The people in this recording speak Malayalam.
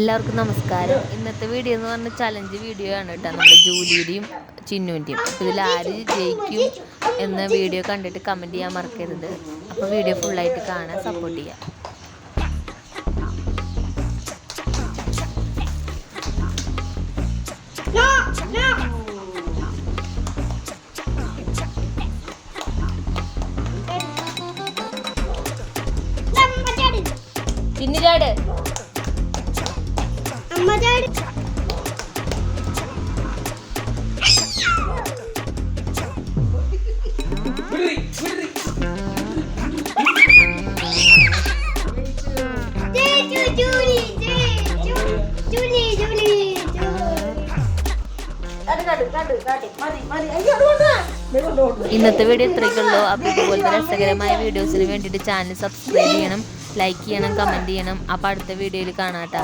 എല്ലാവർക്കും നമസ്കാരം. ഇന്നത്തെ വീഡിയോ എന്ന് പറഞ്ഞ ചലഞ്ച് വീഡിയോ ആണ് കേട്ടോ, നമ്മുടെ ജൂലിയുടെയും ചിന്നുവിൻ്റെയും. അപ്പോൾ ഇതിൽ ആര് ജയിക്കും എന്ന വീഡിയോ കണ്ടിട്ട് കമൻറ്റ് ചെയ്യാൻ മറക്കരുത്. അപ്പോൾ വീഡിയോ ഫുള്ളായിട്ട് കാണാൻ സപ്പോർട്ട് ചെയ്യാം. ചിന്നിരാട് ഇന്നത്തെ വീഡിയോ ഇത്രയ്ക്കുള്ളൂ. അപ്പോൾ ഇതുപോലത്തെ രസകരമായ വീഡിയോസിന് വേണ്ടിയിട്ട് ചാനൽ സബ്സ്ക്രൈബ് ചെയ്യണം, ലൈക്ക് ചെയ്യണം, കമൻറ്റ് ചെയ്യണം. അപ്പോൾ അടുത്ത വീഡിയോയിൽ കാണാം കേട്ടോ.